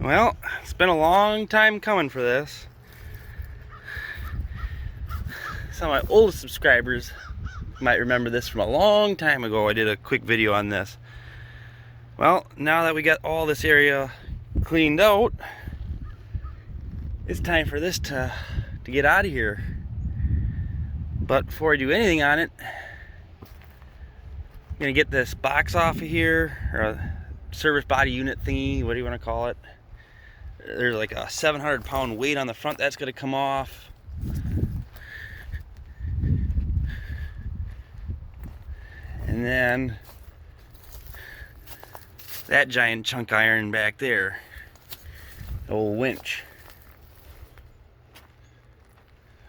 Well, it's been a long time coming for this. Some of my oldest subscribers might remember this from a long time ago. I did a quick video on this. Well, now that we got all this area cleaned out, it's time for this to get out of here. But before I do anything on it, I'm gonna get this box off of here, or a service body unit thingy, what do you want to call it? There's like a 700-pound weight on the front that's gonna come off. And then that giant chunk iron back there, the old winch.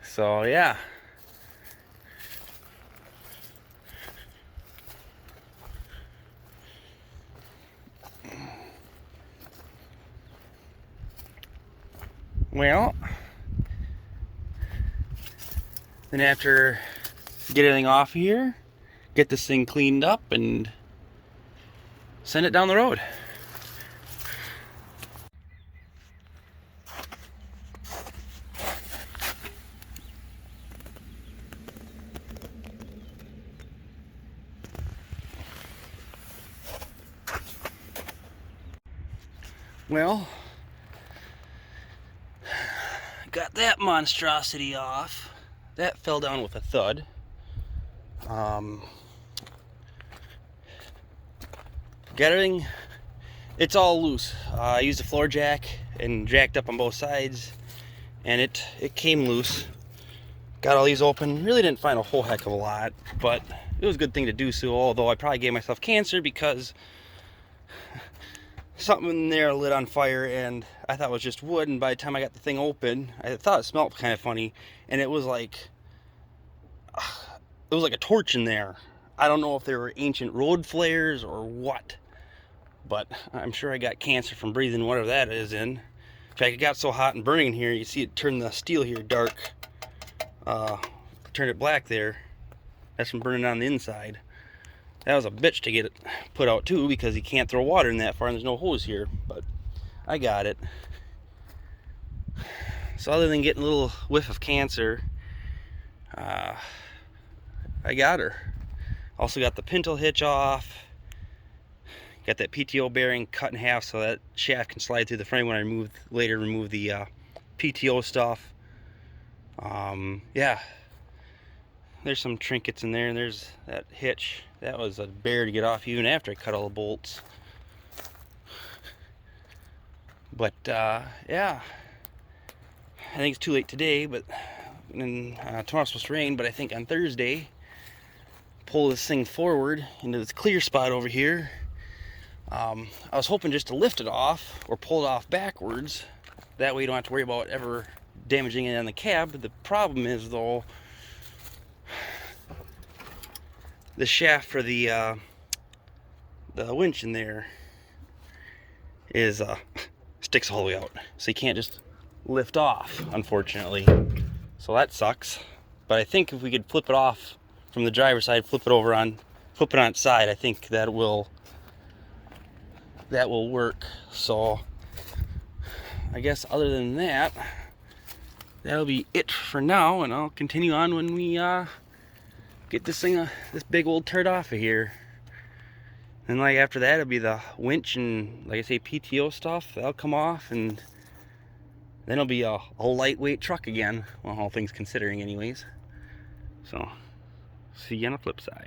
So yeah. Well, then after get everything off here, get this thing cleaned up and send it down the road. Well, got that monstrosity off. That fell down with a thud. Got everything, it's all loose. I used a floor jack and jacked up on both sides, and it came loose. Got all these open. Really didn't find a whole heck of a lot, but it was a good thing to do so, although I probably gave myself cancer because something in there lit on fire, and I thought it was just wood, and by the time I got the thing open, I thought it smelled kind of funny, and it was like a torch in there. I don't know if they were ancient road flares or what, but I'm sure I got cancer from breathing whatever that is in. In fact, it got so hot and burning in here, you see it turn the steel here dark, turn it black there. That's from burning on the inside. That was a bitch to get it put out too, because you can't throw water in that far and there's no hose here, but I got it. So other than getting a little whiff of cancer, I got her. Also got the pintle hitch off. Got that PTO bearing cut in half so that shaft can slide through the frame when I later remove the PTO stuff. Yeah. There's some trinkets in there, and there's that hitch. That was a bear to get off even after I cut all the bolts. But yeah, I think it's too late today, but tomorrow's supposed to rain, but I think on Thursday, pull this thing forward into this clear spot over here. I was hoping just to lift it off or pull it off backwards. That way you don't have to worry about ever damaging it on the cab. But the problem is, though, the shaft for the winch in there is sticks all the way out, so you can't just lift off, unfortunately. So that sucks. But I think if we could flip it off from the driver's side, flip it on its side, I think that will work. So I guess other than that, that'll be it for now, and I'll continue on when we get this thing, this big old turd off of here. And like after that, it'll be the winch and, like I say, PTO stuff. That'll come off, and then it'll be a lightweight truck again. Well, all things considering, anyways. So, see you on the flip side.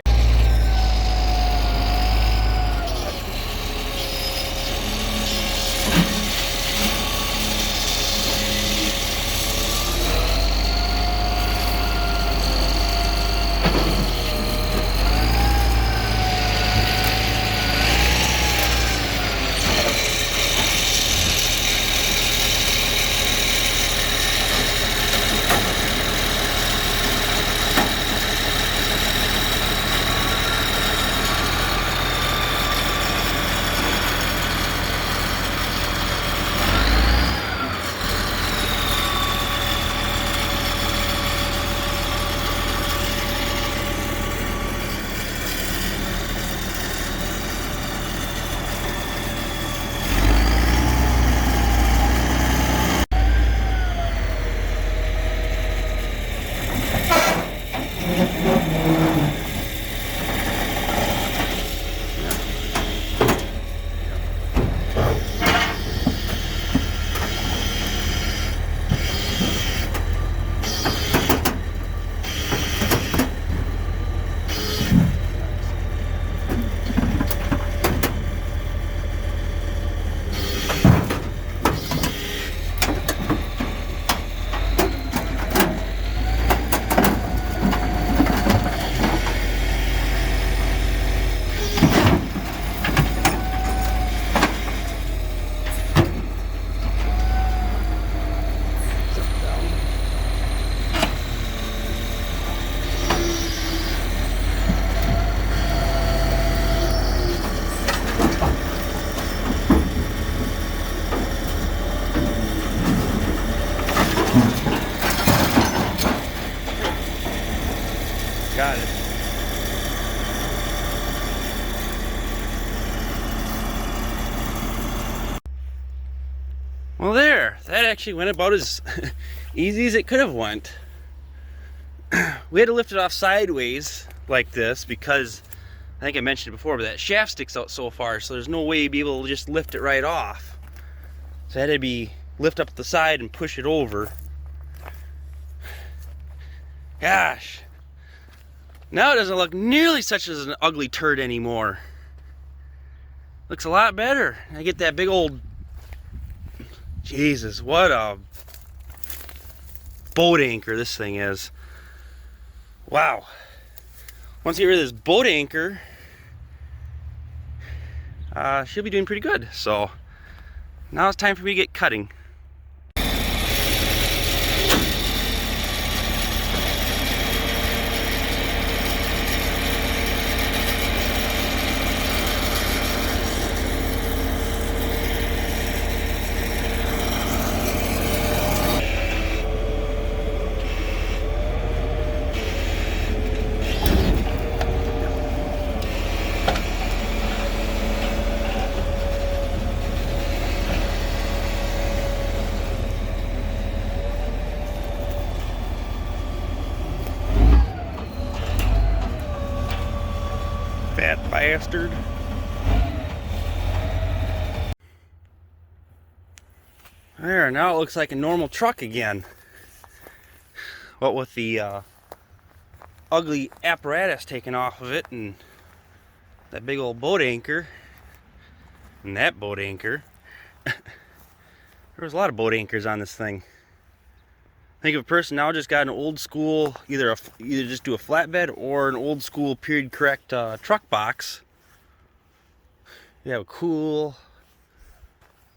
Well, there, that actually went about as easy as it could have went. We had to lift it off sideways like this because I think I mentioned it before, but that shaft sticks out so far, so there's no way you'd be able to just lift it right off. So I had to lift up the side and push it over. Gosh, now it doesn't look nearly such as an ugly turd anymore. Looks a lot better. I get that big old, Jesus, what a boat anchor this thing is. Wow. Once you get rid of this boat anchor, she'll be doing pretty good. So now it's time for me to get cutting. Fat bastard. There, now it looks like a normal truck again. What with the ugly apparatus taken off of it and that big old boat anchor and that boat anchor. There was a lot of boat anchors on this thing. Think of a person now just got an old school, either just do a flatbed or an old school period correct truck box. You have a cool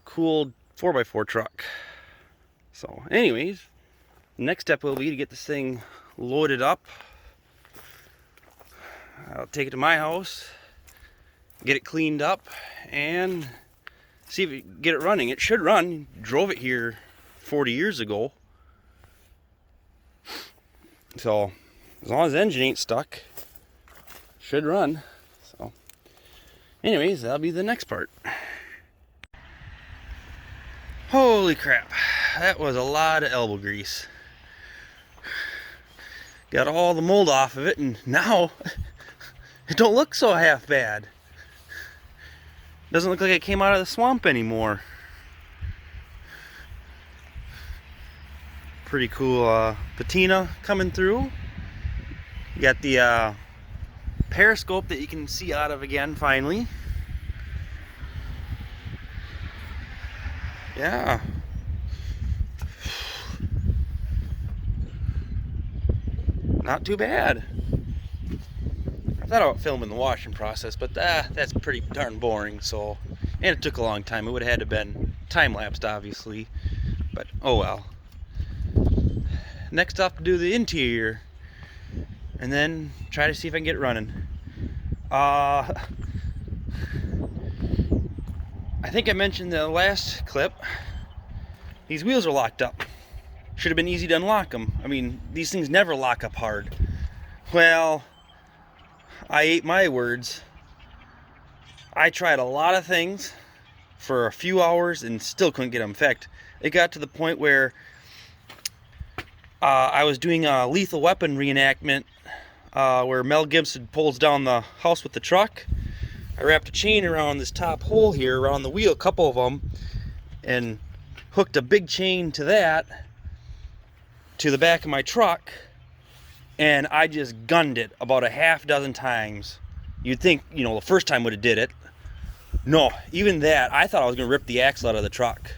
4x4 truck. So anyways, the next step will be to get this thing loaded up. I'll take it to my house, get it cleaned up, and see if we can get it running. It should run. Drove it here 40 years ago. So as long as the engine ain't stuck, should run. So anyways, that'll be the next part. Holy crap, that was a lot of elbow grease. Got all the mold off of it, and now it don't look so half bad. Doesn't look like it came out of the swamp anymore. Pretty cool patina coming through. You got the periscope that you can see out of again finally. Yeah. Not too bad. I thought about filming the washing process, but that's pretty darn boring, so, and it took a long time. It would have had to been time-lapsed, obviously, but oh well. Next up, to do the interior, and then try to see if I can get it running. I think I mentioned in the last clip, these wheels are locked up. Should have been easy to unlock them. I mean, these things never lock up hard. Well, I ate my words. I tried a lot of things for a few hours and still couldn't get them. In fact, it got to the point where I was doing a Lethal Weapon reenactment where Mel Gibson pulls down the house with the truck. I wrapped a chain around this top hole here, around the wheel, a couple of them, and hooked a big chain to that, to the back of my truck, and I just gunned it about a half dozen times. You'd think, you know, the first time would have did it. No, even that, I thought I was going to rip the axle out of the truck.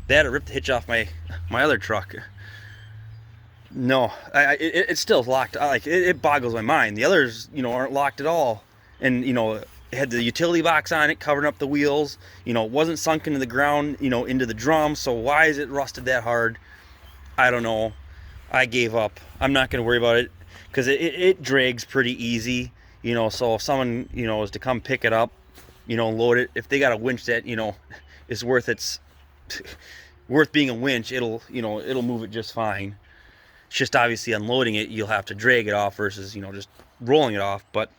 That would rip the hitch off my other truck. No, it's still locked. It boggles my mind. The others, you know, aren't locked at all. And, you know, it had the utility box on it, covering up the wheels. You know, it wasn't sunk into the ground, you know, into the drum. So why is it rusted that hard? I don't know. I gave up. I'm not going to worry about it because it drags pretty easy. You know, so if someone, you know, is to come pick it up, you know, load it, if they got a winch that, you know, is worth being a winch, it'll move it just fine. It's just obviously unloading it, you'll have to drag it off versus, you know, just rolling it off. But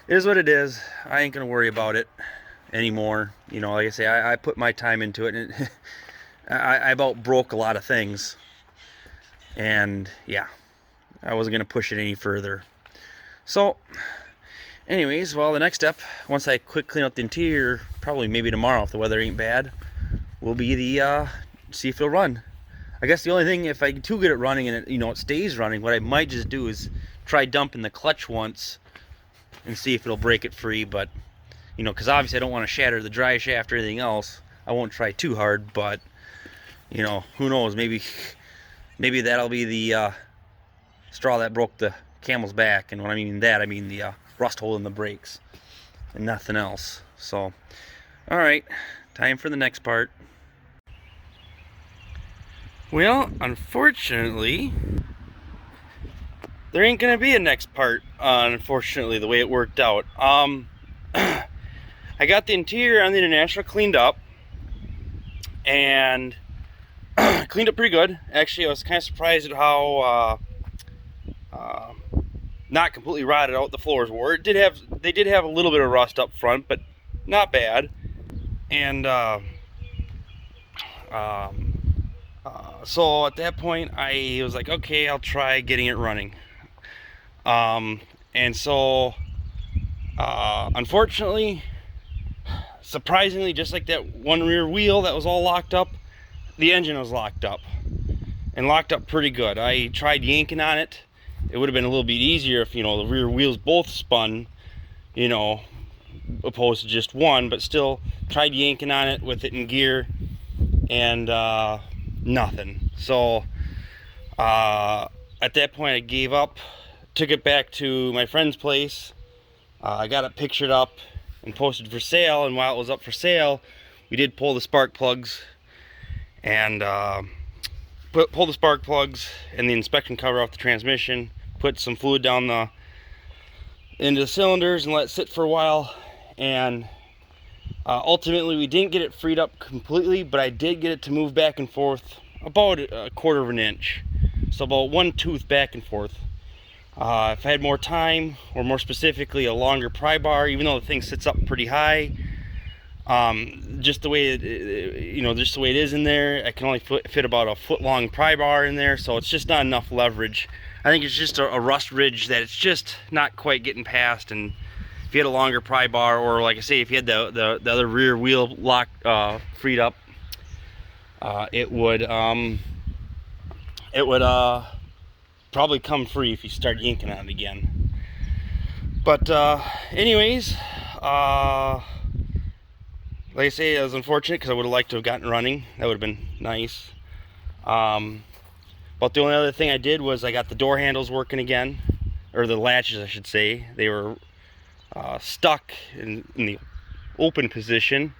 it is what it is. I ain't gonna worry about it anymore. You know, like I say, I put my time into it, and I about broke a lot of things, and yeah, I wasn't gonna push it any further. So anyways, well, the next step, once I quick clean up the interior, probably maybe tomorrow if the weather ain't bad, will be the see if it'll run. I guess the only thing, if I do get it running and it stays running, what I might just do is try dumping the clutch once and see if it'll break it free. But because obviously I don't want to shatter the dry shaft or anything else, I won't try too hard. But who knows? Maybe that'll be the straw that broke the camel's back. And when I mean that, I mean the rust hole in the brakes and nothing else. So, all right, time for the next part. Well, unfortunately, there ain't gonna be a next part. Unfortunately, the way it worked out. I got the interior on the International cleaned up, and cleaned up pretty good. Actually, I was kind of surprised at how not completely rotted out the floors were. They did have a little bit of rust up front, but not bad. And so at that point, I was like, okay, I'll try getting it running. And so, unfortunately, surprisingly, just like that one rear wheel that was all locked up, the engine was locked up, and locked up pretty good. I tried yanking on it. It would have been a little bit easier if, the rear wheels both spun, opposed to just one, but still tried yanking on it with it in gear, and nothing. So at that point I gave up, took it back to my friend's place. I got it pictured up and posted for sale, and while it was up for sale, we did pull the spark plugs and pull the spark plugs and the inspection cover off the transmission, put some fluid down into the cylinders and let it sit for a while. And ultimately we didn't get it freed up completely, but I did get it to move back and forth about a quarter of an inch, so about one tooth back and forth. If I had more time, or more specifically a longer pry bar, even though the thing sits up pretty high, just the way just the way it is in there, I can only fit about a foot long pry bar in there, so it's just not enough leverage. I think it's just a rust ridge that it's just not quite getting past. And if you had a longer pry bar, or like I say, if you had the other rear wheel locked freed up, it would probably come free if you start yanking on it again. But anyways, like I say, it was unfortunate because I would have liked to have gotten running. That would have been nice. But the only other thing I did was I got the door handles working again, or the latches I should say. They were stuck in the open position,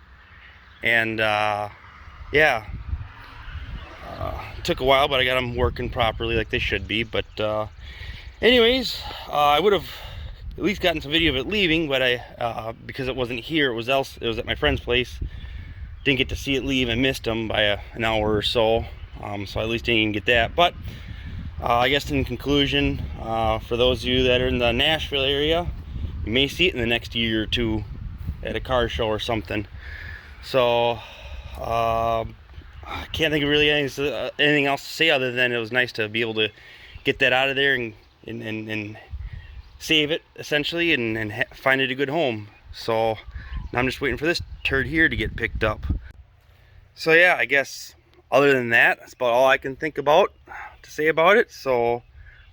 and yeah, took a while, but I got them working properly like they should be. But anyways, I would have at least gotten some video of it leaving, but I because it wasn't here, it was at my friend's place, didn't get to see it leave. I missed them by an hour or so, so I at least didn't even get that. But I guess in conclusion, for those of you that are in the Nashville area, you may see it in the next year or two at a car show or something. So I can't think of really anything else to say other than it was nice to be able to get that out of there and save it essentially, and find it a good home. So now I'm just waiting for this turd here to get picked up. So yeah, I guess other than that, that's about all I can think about to say about it. So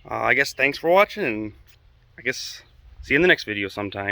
I guess thanks for watching, and I guess see you in the next video sometime.